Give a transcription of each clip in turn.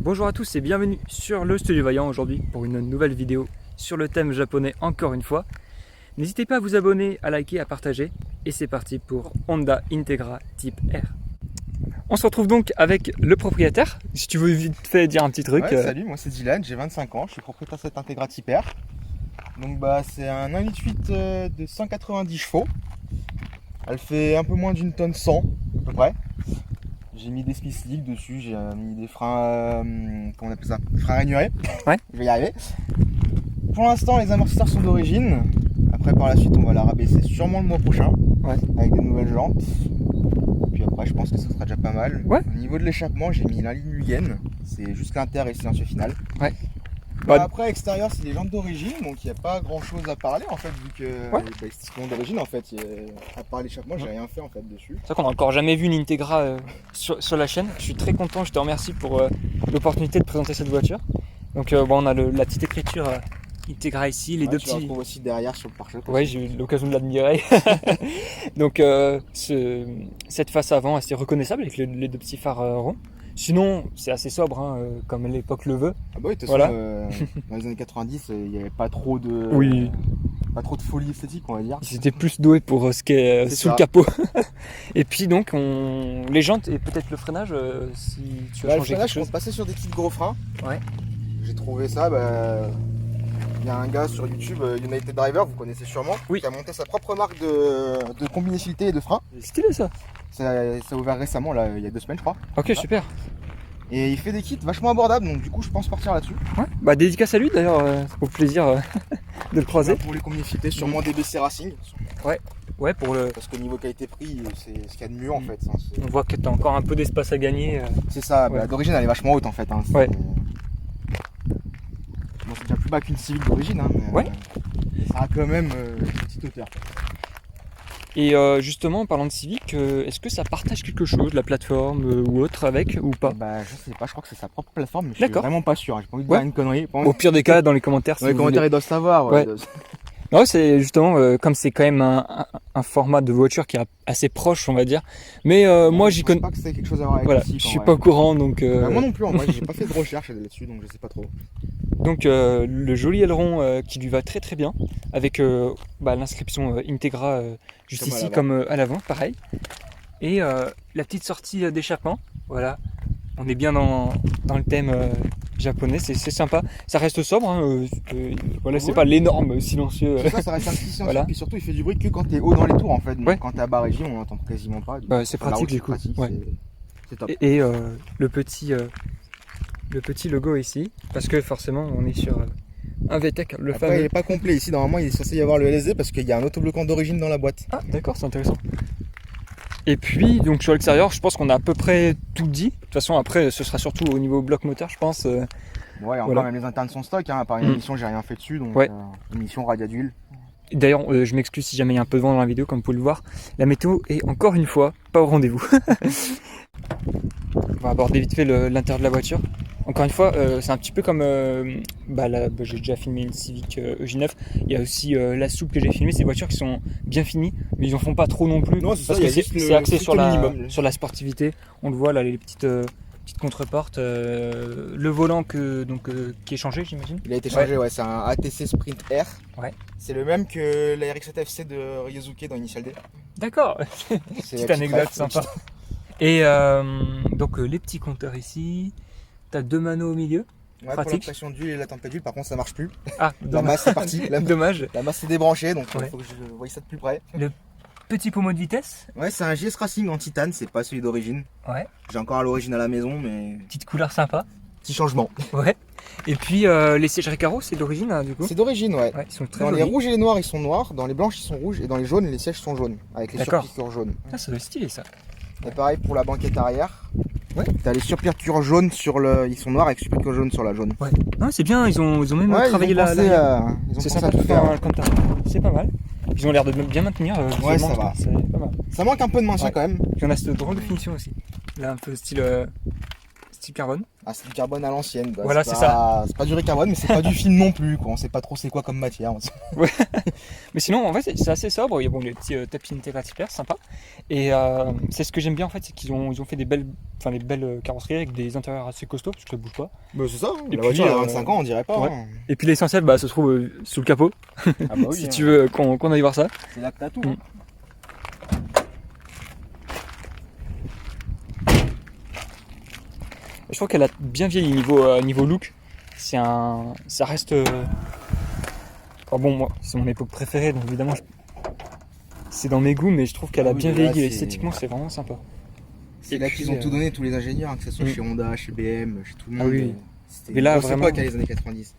Bonjour à tous et bienvenue sur le Studio Vaillant aujourd'hui pour une nouvelle vidéo sur le thème japonais encore une fois. N'hésitez pas à vous abonner, à liker, à partager et c'est parti pour Honda Integra Type R. On se retrouve donc avec le propriétaire, si tu veux vite fait dire un petit truc. Ouais, salut, moi c'est Dylan, j'ai 25 ans, je suis propriétaire de cette Integra Type R. Donc c'est un 1.8 de 190 chevaux. Elle fait un peu moins d'une tonne 100 à peu près. J'ai mis des Smith League dessus, j'ai mis des freins, comment on appelle ça, des freins rainurés. Ouais. Je vais y arriver. Pour l'instant les amortisseurs sont d'origine. Après par la suite on va la rabaisser sûrement le mois prochain. Ouais. Avec des nouvelles jantes. Puis après je pense que ça sera déjà pas mal. Ouais. Au niveau de l'échappement j'ai mis la ligne Mugen. C'est juste l'inter et le silencieux final. Ouais. Après extérieur c'est des jantes d'origine, donc il n'y a pas grand chose à parler en fait vu que les sticks d'origine en fait, à part l'échappement j'ai rien fait en fait dessus. C'est vrai qu'on n'a encore jamais vu une Integra sur la chaîne. Je suis très content, je te remercie pour l'opportunité de présenter cette voiture. Donc on a la petite écriture Integra ici, les deux tu petits. la retrouves aussi derrière sur le pare-choc. Ouais, j'ai eu l'occasion de l'admirer. Donc cette face avant assez reconnaissable avec les deux petits phares ronds. Sinon, c'est assez sobre, hein, comme l'époque le veut. Ah bah oui, de toute voilà. façon, dans les années 90, il n'y avait pas trop de pas trop de folie esthétique, on va dire. Ils étaient plus doués pour ce qui est sous le capot. Et puis donc, les jantes et peut-être le freinage, si tu as changé le freinage, quelque chose. je passer sur des petits gros freins. Ouais. J'ai trouvé ça, il y a un gars sur YouTube, United Driver, vous connaissez sûrement, qui a monté sa propre marque de combinabilité et de freins. C'est stylé ça. Ça a ouvert récemment, là, il y a 2 semaines je crois. Ok, voilà. Super. Et il fait des kits vachement abordables, donc du coup je pense partir là-dessus. Ouais. Bah dédicace à lui d'ailleurs, au plaisir de le croiser. Pour les combinabilités, sûrement des BC Racing. Ouais, pour le... Parce qu'au niveau qualité-prix, c'est ce qu'il y a de mieux en fait. Hein, on voit que tu as encore un peu d'espace à gagner. C'est ça, d'origine elle est vachement haute en fait. Hein, ouais. Bon, c'est déjà plus bas qu'une Civic d'origine, hein, mais ça a quand même une petite hauteur. Et justement, en parlant de Civic, est-ce que ça partage quelque chose, la plateforme ou autre avec ou pas? Je sais pas, je crois que c'est sa propre plateforme, mais je suis vraiment pas sûr. J'ai pas envie de dire une connerie. Au pire des cas, dans les commentaires. Dans les commentaires, ils doivent savoir. Non, c'est justement comme c'est quand même un format de voiture qui est assez proche, on va dire. Mais moi, j'y connais pas que c'est quelque chose à voir avec je suis pas au courant, donc. Moi non plus, moi, j'ai pas fait de recherche là-dessus, donc je sais pas trop. Donc le joli aileron qui lui va très très bien, avec l'inscription Integra juste ici comme à l'avant, pareil. Et la petite sortie d'échappement, voilà. On est bien dans le thème japonais, c'est sympa. Ça reste sobre, hein, c'est pas l'énorme silencieux. Ça reste un petit silencieux, puis surtout il fait du bruit que quand t'es haut dans les tours en fait. Donc quand t'es à bas régime, on n'entend quasiment pas. C'est pratique du coup. C'est top. Et le petit logo ici, parce que forcément on est sur un VTEC, le fameux. Il n'est pas complet ici, normalement il est censé y avoir le LSD parce qu'il y a un autobloquant d'origine dans la boîte. Ah d'accord, c'est intéressant. Et puis donc sur l'extérieur, je pense qu'on a à peu près tout dit. De toute façon après ce sera surtout au niveau bloc moteur, je pense. Encore même les internes sont stock, hein, à part une émission j'ai rien fait dessus, donc émission radial d'huile. D'ailleurs je m'excuse si jamais il y a un peu de vent dans la vidéo, comme vous pouvez le voir. La météo est encore une fois pas au rendez-vous. On va aborder vite fait l'intérieur de la voiture. Encore une fois, c'est un petit peu comme j'ai déjà filmé une Civic EJ9. Il y a aussi la Soupe que j'ai filmé. C'est des voitures qui sont bien finies, mais ils en font pas trop non plus. Non, parce que c'est axé sur la sportivité. On le voit là, les petites contreportes. Le volant qui est changé, j'imagine. Il a été changé, c'est un ATC Sprint R. Ouais. C'est le même que la RX-7 FC de Ryosuke dans Initial D. D'accord. Petite anecdote sympa. Et donc les petits compteurs ici. T'as 2 manos au milieu. Pratique. Pour la pression d'huile et la tempête d'huile, par contre ça marche plus. Ah, la masse est partie. Dommage. La masse est débranchée, donc il faut que je voie ça de plus près. Le petit pommeau de vitesse. Ouais, c'est un GS Racing en titane, c'est pas celui d'origine. Ouais. J'ai encore à l'origine à la maison, mais. Petite couleur sympa. Petit changement. Ouais. Et puis les sièges Recaro, c'est d'origine du coup. C'est d'origine, ouais. Ils sont très dans jolis. Les rouges et les noirs, ils sont noirs. Dans les blanches, ils sont rouges. Et dans les jaunes, les sièges sont jaunes. Avec les surpiqûres jaunes. Ah, ça doit être stylé ça. Et pareil pour la banquette arrière. Ouais. T'as les surpiqûres jaunes sur le. Ils sont noirs avec surpiqûres jaunes sur la jaune. Ouais. Ah, c'est bien, ils ont même travaillé c'est sympa de faire un compteur. C'est pas mal. Ils ont l'air de bien maintenir. Ouais, ça va. C'est pas mal. Ça manque un peu de maintien quand même. Puis on a cette drôle de finition aussi. Là, un peu style carbone. Ah, c'est du carbone à l'ancienne. Bah, Voilà, c'est ça. C'est pas du carbone, mais c'est pas du film non plus, quoi. On sait pas trop c'est quoi comme matière. Ouais. Mais sinon, en fait, c'est assez sobre. Il y a bon, les petits tapis Integra Tipper, sympa. Et c'est ce que j'aime bien, en fait, c'est qu'ils ont fait des belles carrosseries avec des intérieurs assez costauds, parce que ça bouge pas. Bah, c'est ça, hein. Et La puis, voiture a 25 ans, on dirait pas. ouais. Hein. Et puis l'essentiel se trouve sous le capot, Ah bah oui, si hein. tu veux qu'on aille voir ça. C'est là que t'as tout. Mm. Hein. Je trouve qu'elle a bien vieilli niveau look. Ça reste. Enfin bon, moi, c'est mon époque préférée, donc évidemment, c'est dans mes goûts, mais je trouve qu'elle a oui, bien mais là, vieilli. c'est- Esthétiquement, c'est vraiment sympa. C'est Et là puis, qu'ils ont tout donné, tous les ingénieurs, hein, que ce soit chez Honda, chez BM, chez tout le Ah monde. oui. C'était Mais une là, grosse vraiment- époque, hein, les années 90.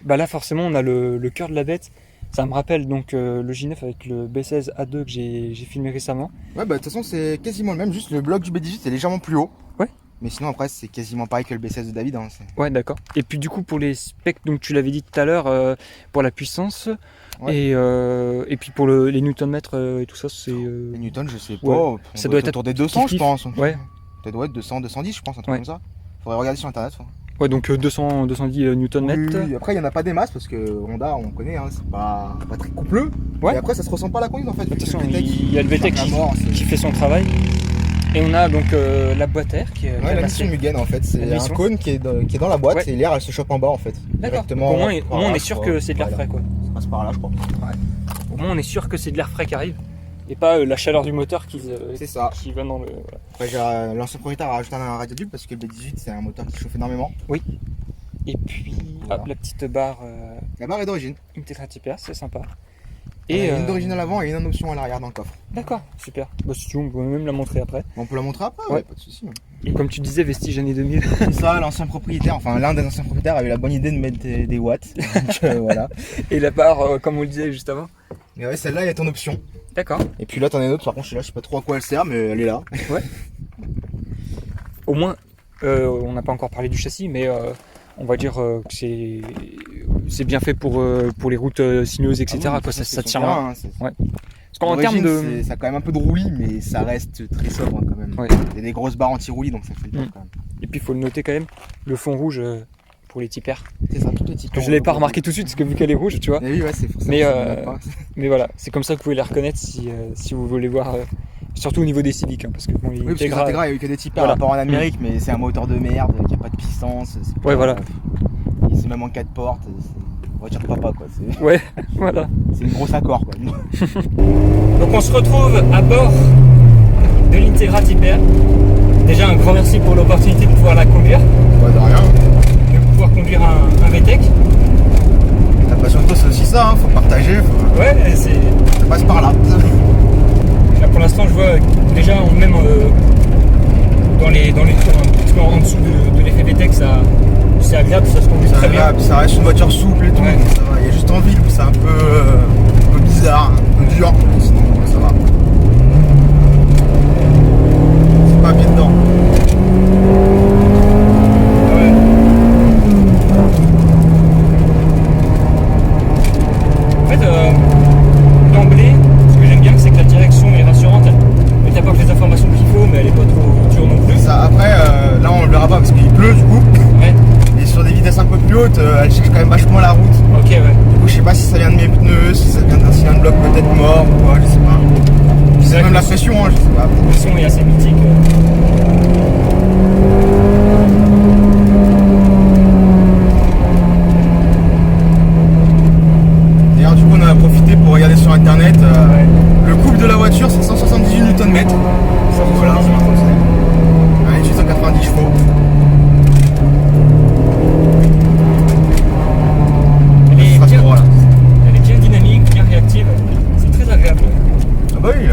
Bah là, forcément, on a le cœur de la bête. Ça me rappelle donc le J9 avec le B16 A2 que j'ai filmé récemment. Ouais, bah de toute façon, c'est quasiment le même, juste le bloc du B18 est légèrement plus haut. Ouais. Mais sinon, après, c'est quasiment pareil que le B16 de David. Hein, Ouais, d'accord. Et puis du coup, pour les specs, donc tu l'avais dit tout à l'heure, pour la puissance, Ouais. et puis pour les newton-mètres et tout ça, c'est... Les Newton, je sais pas. Ouais. On Ça doit être autour des 200, je kiff-kiff. pense. Ouais. Ça doit être 200, 210, je pense, un truc Ouais. comme ça. Faudrait regarder sur internet. Ouais, donc 210 newton-mètres. Oui, après, il n'y en a pas des masses parce que Honda, on connaît, hein, c'est pas très coupleux. Ouais. Et après, ça se ressent pas à la conduite en fait. De toute vu que façon, le VTEC, il y a le VTEC charge à mort, c'est- qui fait son travail. Et on a donc la boîte air qui est Ouais, la ramassée. mission Mugen en fait, c'est La un mission. cône qui est dans la boîte Ouais. et l'air elle se chope en bas en fait. D'accord. Directement. Donc, au moins, par là, on est je sûr crois. que c'est de l'air Voilà. frais, quoi. Ça passe par là, je crois. Au moins, on est sûr que c'est de l'air frais qui arrive. Et pas la chaleur du moteur qui C'est ça. va dans le... Après, l'ancien propriétaire a rajouté un radiaduc parce que le B18 c'est un moteur qui chauffe énormément. Et puis, Voilà. hop, la petite barre La barre est d'origine. Integra Tipper, c'est sympa. Et une d'origine à l'avant et une en option à l'arrière dans le coffre. D'accord, super. Bah, si tu veux, on peut même la montrer après. On peut la montrer après, Ouais. ouais, pas de soucis. Et comme tu disais, vestige années 2000. C'est ça, l'ancien propriétaire, enfin l'un des anciens propriétaires a eu la bonne idée de mettre des watts. Donc voilà. Et la barre, comme on le disait juste avant. Et ouais, celle-là elle est en option. D'accord. Et puis là t'en as une autre, par contre je sais pas trop à quoi elle sert, mais elle est là. Au moins, on n'a pas encore parlé du châssis, mais on va dire que c'est bien fait pour les routes sinueuses, etc. Ah oui, quoi, de toute façon, ça c'est tient. son terrain, hein, Ouais. Parce qu'en termes L'origine, de... ça a quand même un peu de roulis, mais ça reste très sobre hein, quand même. Ouais. Il y a des grosses barres anti-roulis, donc ça fait le taf quand même. Et puis il faut le noter quand même, le fond rouge pour les tipers. C'est ça, tout est petit. Que je ne l'avais pas remarqué tout de suite, parce que vu qu'elle est rouge, tu vois. Mais oui, ouais, c'est forcément. Mais, ça me note pas. Mais voilà, c'est comme ça que vous pouvez les reconnaître si vous voulez voir, surtout au niveau des Civic, hein, parce que bon, les Oui, parce que Integra- l'Integra, il n'y a eu que des types par Voilà. rapport en Amérique, mais c'est un moteur de merde, qui a pas de puissance. C'est Ouais, voilà. C'est même en 4 portes, c'est une voiture de papa quoi. Ouais, voilà. C'est une grosse accord quoi. Donc on se retrouve à bord de l'Integra Tipper. Déjà un grand merci pour l'opportunité de pouvoir la conduire, Pas de rien. de pouvoir conduire un VTEC. La passion auto c'est aussi ça, hein, faut partager, Ouais, c'est... ça passe par là. Là, pour l'instant, je vois déjà même dans les tours un petit peu en dessous de l'effet VTEC, c'est agréable, ça se conduit C'est très bien. agréable, ça reste une voiture souple et tout, Ouais. donc ça va. Il y a juste en ville où c'est un peu bizarre, un peu dur, mais sinon ça va. C'est pas bien dedans. Ouais. En fait, d'emblée, ce que j'aime bien, c'est que la direction est rassurante. Elle t'apporte les informations qu'il faut, mais elle est pas trop dure non plus. Ça, après, là on le verra pas parce qu'il pleut du coup. Ouais. Et sur des vitesses un peu plus hautes, elle cherche quand même vachement la route. Ok, ouais. Du coup, je sais pas si ça vient de mes pneus, si ça vient d'un cylindre bloc peut-être mort ou quoi, je sais pas. C'est C'est vrai même que la pression, hein, je sais pas. le son est assez mythique. D'ailleurs, du coup, on en a profité pour regarder sur internet. Ouais. Le couple de la voiture, c'est 178 Nm. Voilà, un 890 chevaux. Elle est, Ça se bien, passe pour, là. elle est bien dynamique, bien réactive. C'est très agréable. Ah bah oui.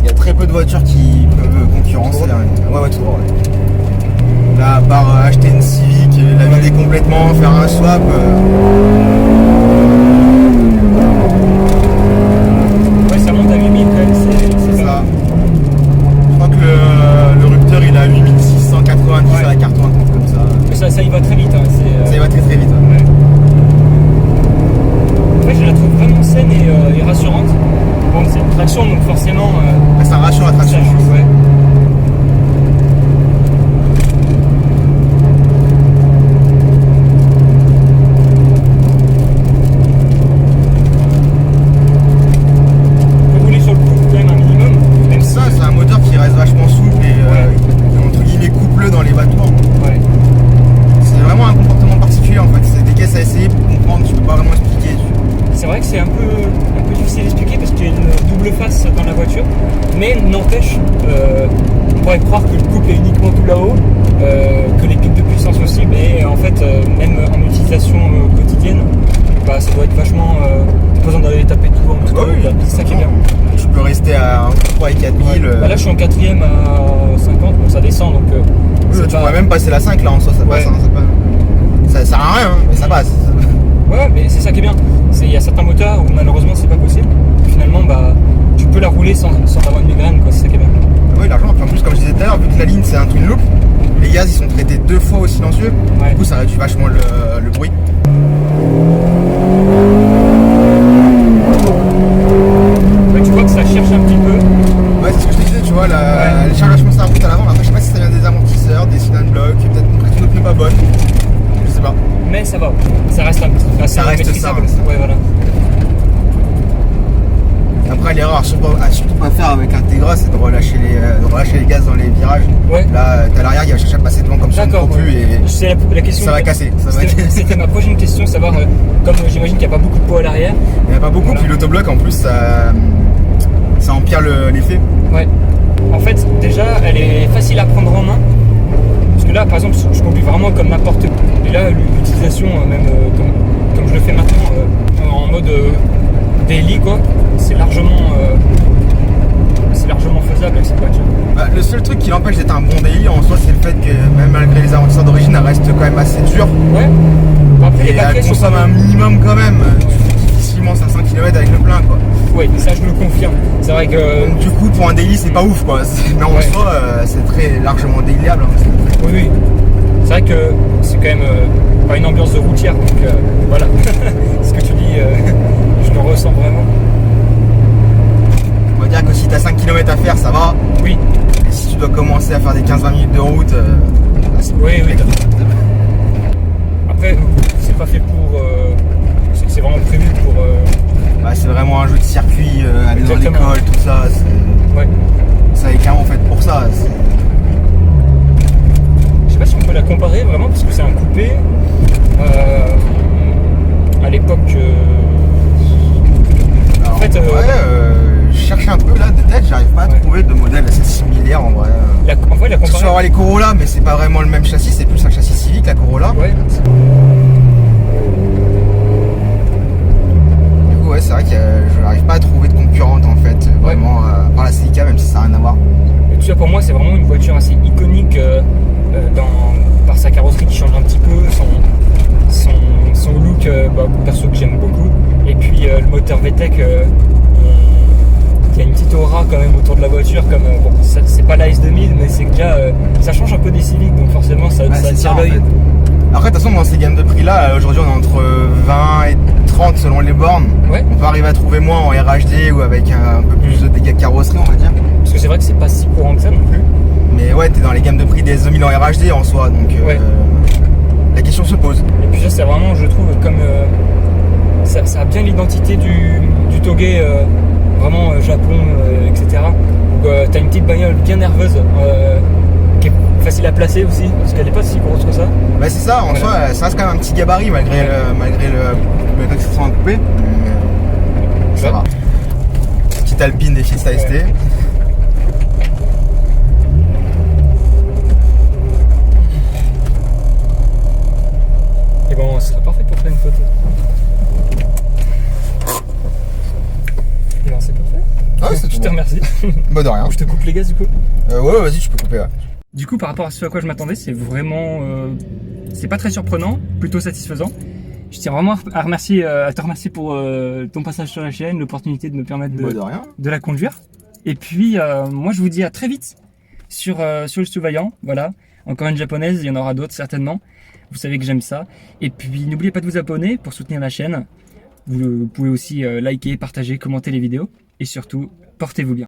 Il y a très peu de voitures qui peuvent concurrencer. Là. Ouais, tout droit. Ouais. Là, à part acheter une Civic, la vider complètement, faire un swap. Ouais, ça monte à 8000 quand même, c'est C'est ça. ça. Je crois que le Rupteur il a 8690 Ouais. à la carton, un truc comme ça. Mais ça y va très vite. Hein. Ça y va très très vite. Ouais. Ouais. En fait, je la trouve vraiment saine et rassurante. Bon, c'est une traction, donc forcément, Ça rassure la ça traction. joue, ouais. vrai que c'est un peu difficile à expliquer parce qu'il y a une double face dans la voiture, mais n'empêche, on pourrait croire que le couple est uniquement tout là-haut, que les pics de puissance aussi, mais en fait, même en utilisation quotidienne, bah, ça doit être vachement. T'as pas besoin d'aller taper tout en tout oui, c'est ça qui est bien. Je peux rester à entre 3 et 4 000. Bah là, je suis en 4ème à 50, bon, ça descend donc. Tu pourrais même passer la 5 là en soi, ça passe. Hein, ça sert à rien, hein, mais ça passe. Ouais, mais c'est ça qui est bien. Il y a certains moteurs où malheureusement c'est pas possible. Finalement, bah, tu peux la rouler sans avoir une migraine, quoi. C'est ça qui est bien. Oui, largement. En plus, comme je disais tout à l'heure, vu que la ligne c'est un twin loop, les gaz ils sont traités 2 fois au silencieux. Ouais. Du coup, ça réduit vachement le bruit. Ouais, tu vois que ça cherche un petit peu. Ouais, c'est ce que je te disais, tu vois, le chargement sur la route à l'avant. Après, je sais pas si ça vient des amortisseurs, des cylindres blocs, peut-être une pneu pas bonne. Je sais pas. Mais ça va, ça reste un petit peu. Ça reste maîtrisable. ça. Ouais, voilà. Après, l'erreur à surtout pas faire avec Integra, c'est de relâcher les gaz dans les virages. Ouais. Là, t'as l'arrière qui va chercher à passer devant comme sur une propulse et c'est la question. ça va casser. C'était ma prochaine question, savoir, comme j'imagine qu'il n'y a pas beaucoup de poids à l'arrière. Il n'y en a pas beaucoup, voilà. Puis l'autobloc en plus, ça empire l'effet. Ouais. En fait, déjà, elle est facile à prendre en main. Parce que là, par exemple, je conduis vraiment comme n'importe quoi. Et là, l'utilisation, même comme je le fais maintenant, en mode daily, quoi, c'est largement faisable avec cette voiture. Bah, le seul truc qui l'empêche d'être un bon daily en soi, c'est le fait que même malgré les amortisseurs d'origine, elle reste quand même assez dure. Ouais. Après, et elle consomme un minimum quand même. Tu fais difficilement 500 km avec le plein, quoi. Oui, ça je le confirme. C'est vrai que. Donc, du coup, pour un daily, c'est pas ouf, quoi. Mais en soi, c'est très largement dailyable. Hein. Oui. C'est vrai que c'est quand même pas une ambiance de routière, donc voilà. Ce que tu dis, je le ressens vraiment. On va dire que si tu as 5 km à faire, ça va. Oui. Et si tu dois commencer à faire des 15-20 minutes de route, c'est oui. Après, c'est pas fait pour. C'est vraiment prévu pour. Bah, c'est vraiment un jeu de circuit, aller dans l'école, tout ça. Ouais. Ça est carrément fait pour ça. Je sais pas si on peut la comparer vraiment, parce que c'est un coupé. À l'époque. En fait, je cherchais un peu là de tête, j'arrive pas à trouver de modèle assez similaire en vrai. En vrai, la comparaison. Tu vas avoir les Corolla, mais c'est pas vraiment le même châssis, c'est plus un châssis Civic la Corolla. Ouais. Du coup, ouais, c'est vrai que je n'arrive pas à trouver de concurrente en fait, vraiment, par la Celica, même si ça n'a rien à voir. Et tout ça pour moi, c'est vraiment une voiture assez iconique par sa carrosserie qui change un petit peu, son look, perso que j'aime beaucoup. Et puis le moteur VTEC qui a une petite aura quand même autour de la voiture, comme bon, c'est pas la S2000, mais c'est déjà ça change un peu des Civic, donc forcément ça attire l'œil. En fait. Après, de toute façon, dans ces gammes de prix là, aujourd'hui on est entre 20 et 30 selon les bornes. Ouais. On peut arriver à trouver moins en RHD ou avec un peu plus de dégâts de carrosserie, on va dire. Parce que c'est vrai que c'est pas si courant que ça non plus. Mais ouais, t'es dans les gammes de prix des S2000 en RHD en soi, donc la question se pose. Et puis ça, c'est vraiment, je trouve, comme ça a bien l'identité du Togé, vraiment Japon, etc. Où t'as une petite bagnole bien nerveuse, qui est facile à placer aussi, parce qu'elle n'est pas si grosse que ça. Bah c'est ça, en soi, ça reste quand même un petit gabarit malgré le fait que ce soit un coupé. Ça va. Petite Alpine des Fiesta ST. Et bon, ce serait parfait pour faire une photo. Et ben c'est parfait. Ah, je te remercie. Bah de rien. Je te coupe les gaz du coup. Ouais, vas-y, tu peux couper. Ouais. Du coup, par rapport à ce à quoi je m'attendais, c'est vraiment, c'est pas très surprenant, plutôt satisfaisant. Je tiens vraiment à te remercier pour ton passage sur la chaîne, l'opportunité de me permettre de la conduire. Et puis, moi, je vous dis à très vite sur le Stuyt. Voilà, encore une japonaise, il y en aura d'autres certainement. Vous savez que j'aime ça. Et puis, n'oubliez pas de vous abonner pour soutenir la chaîne. Vous pouvez aussi liker, partager, commenter les vidéos. Et surtout, portez-vous bien.